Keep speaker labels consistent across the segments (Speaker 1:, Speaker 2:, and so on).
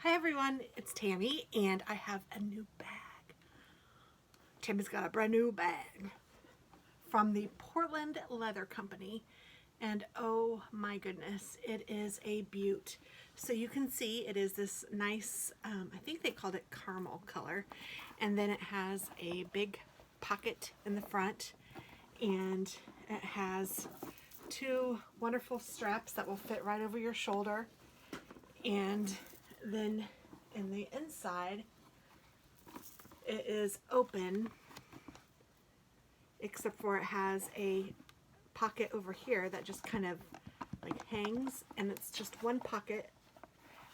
Speaker 1: Hi everyone, it's Tammy and I have a new bag. Tammy's got a brand new bag from the Portland Leather Company, and oh my goodness, it is a beaut. So you can see it is this nice, I think they called it caramel color, and then it has a big pocket in the front, and it has two wonderful straps that will fit right over your shoulder. And then in the inside, it is open, except for it has a pocket over here that just kind of like hangs, and it's just one pocket,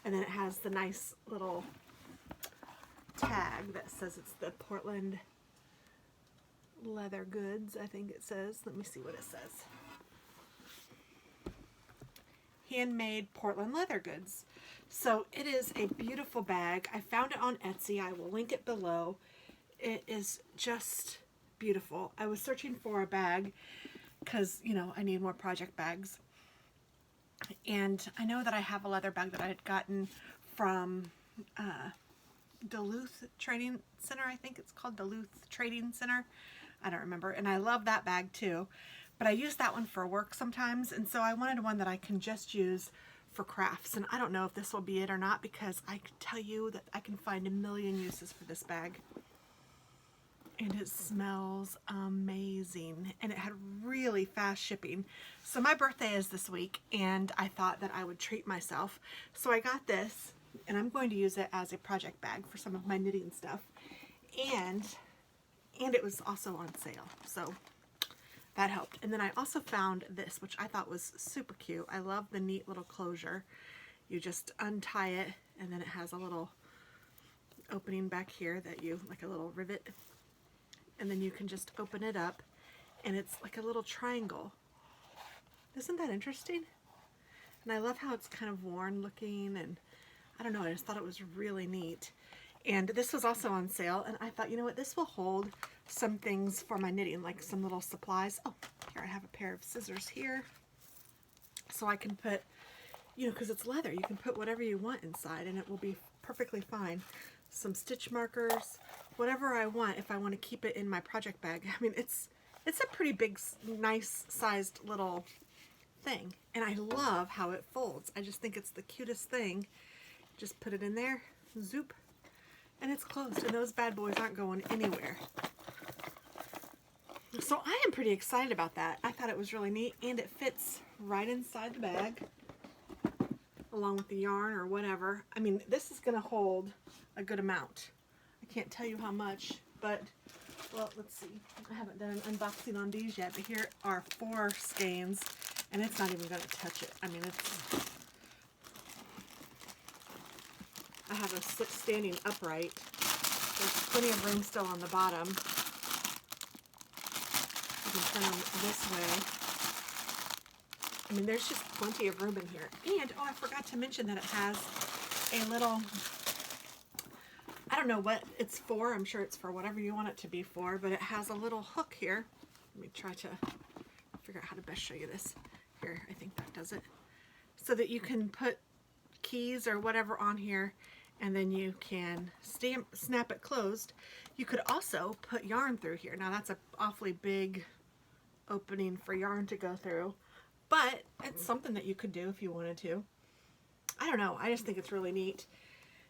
Speaker 1: and then it has the nice little tag that says it's the Portland Leather Goods, I think it says. Let me see what it says. Handmade Portland Leather Goods. So it is a beautiful bag. I found it on Etsy. I will link it below. It is just beautiful. I was searching for a bag because, you know, I need more project bags. And I know that I have a leather bag that I had gotten from Duluth Trading Center. I think it's called Duluth Trading Center. I don't remember. And I love that bag too. But I use that one for work sometimes, and so I wanted one that I can just use for crafts. And I don't know if this will be it or not, because I can tell you that I can find a million uses for this bag. And it smells amazing, and it had really fast shipping. So my birthday is this week, and I thought that I would treat myself. So I got this, and I'm going to use it as a project bag for some of my knitting stuff. And it was also on sale, so that helped. And then I also found this, which I thought was super cute. I love the neat little closure. You just untie it, and then it has a little opening back here that you, like a little rivet, and then you can just open it up, and it's like a little triangle. Isn't that interesting? And I love how it's kind of worn looking, and I don't know, I just thought it was really neat. And this was also on sale, and I thought, you know what, this will hold some things for my knitting, like some little supplies. Oh, here I have a pair of scissors here. So I can put, you know, because it's leather, you can put whatever you want inside and it will be perfectly fine. Some stitch markers, whatever I want, if I want to keep it in my project bag. I mean, it's a pretty big, nice sized little thing. And I love how it folds. I just think it's the cutest thing. Just put it in there, zoop, and it's closed, and those bad boys aren't going anywhere. So I am pretty excited about that. I thought it was really neat, and it fits right inside the bag along with the yarn or whatever. I mean, this is going to hold a good amount. I can't tell you how much, but, well, let's see. I haven't done an unboxing on these yet, but here are 4 skeins, and it's not even going to touch it. I mean, I have a 6 standing upright. There's plenty of room still on the bottom. You can turn them this way. I mean, there's just plenty of room in here. And, oh, I forgot to mention that it has a little, I don't know what it's for. I'm sure it's for whatever you want it to be for, but it has a little hook here. Let me try to figure out how to best show you this. Here, I think that does it. So that you can put keys or whatever on here, and then you can snap it closed. You could also put yarn through here. Now that's an awfully big opening for yarn to go through, but it's something that you could do if you wanted to. I don't know, I just think it's really neat,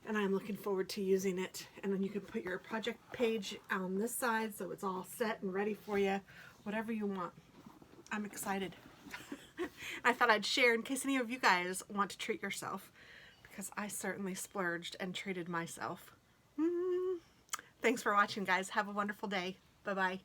Speaker 1: and I'm looking forward to using it. And then you can put your project page on this side so it's all set and ready for you, whatever you want. I'm excited. I thought I'd share in case any of you guys want to treat yourself, because I certainly splurged and treated myself. Thanks for watching, guys. Have a wonderful day. Bye-bye.